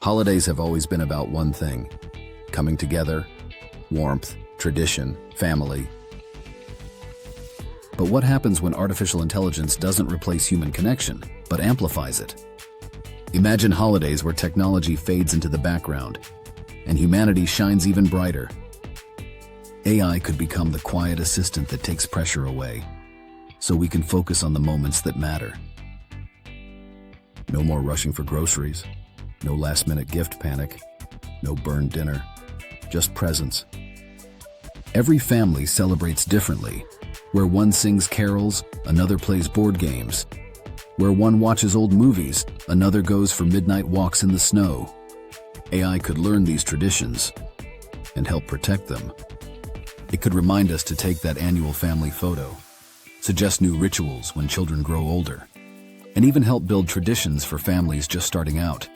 Holidays have always been about one thing: coming together, warmth, tradition, family. But what happens when artificial intelligence doesn't replace human connection, but amplifies it? Imagine holidays where technology fades into the background and humanity shines even brighter. AI could become the quiet assistant that takes pressure away, so we can focus on the moments that matter. No more rushing for groceries, no last-minute gift panic, no burned dinner, just presents. Every family celebrates differently, where one sings carols, another plays board games. Where one watches old movies, another goes for midnight walks in the snow. AI could learn these traditions and help protect them. It could remind us to take that annual family photo, suggest new rituals when children grow older, and even help build traditions for families just starting out.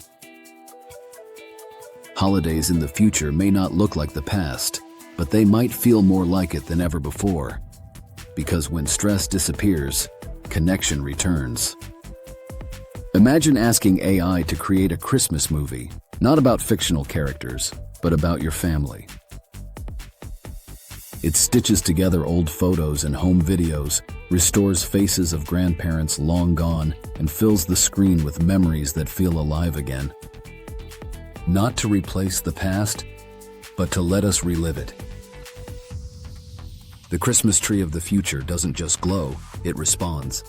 Holidays in the future may not look like the past, but they might feel more like it than ever before. Because when stress disappears, connection returns. Imagine asking AI to create a Christmas movie, not about fictional characters, but about your family. It stitches together old photos and home videos, restores faces of grandparents long gone, and fills the screen with memories that feel alive again. Not to replace the past, but to let us relive it. The Christmas tree of the future doesn't just glow, it responds.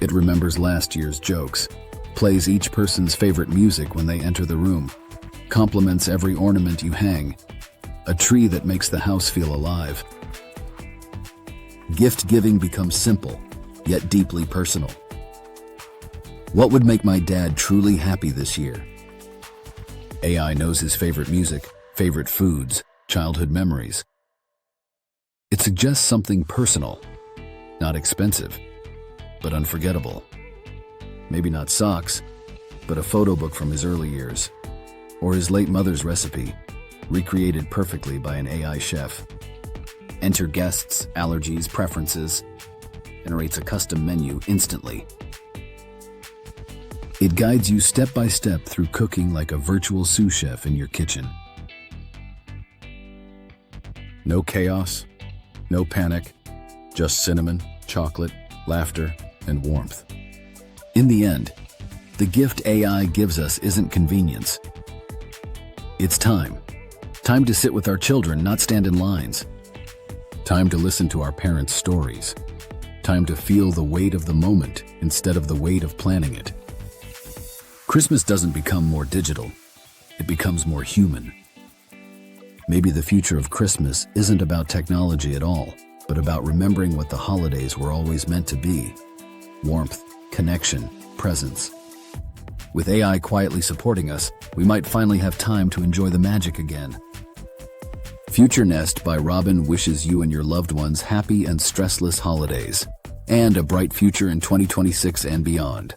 It remembers last year's jokes, plays each person's favorite music when they enter the room, compliments every ornament you hang, a tree that makes the house feel alive. Gift giving becomes simple, yet deeply personal. What would make my dad truly happy this year? AI knows his favorite music, favorite foods, childhood memories. It suggests something personal, not expensive, but unforgettable. Maybe not socks, but a photo book from his early years, or his late mother's recipe, recreated perfectly by an AI chef. Enter guests, allergies, preferences, and rates a custom menu instantly. It guides you step by step through cooking like a virtual sous chef in your kitchen. No chaos, no panic, just cinnamon, chocolate, laughter, and warmth. In the end, the gift AI gives us isn't convenience. It's time. Time to sit with our children, not stand in lines. Time to listen to our parents' stories. Time to feel the weight of the moment instead of the weight of planning it. Christmas doesn't become more digital, it becomes more human. Maybe the future of Christmas isn't about technology at all, but about remembering what the holidays were always meant to be: warmth, connection, presence. With AI quietly supporting us, we might finally have time to enjoy the magic again. Future Nest by Robin wishes you and your loved ones happy and stressless holidays, and a bright future in 2026 and beyond.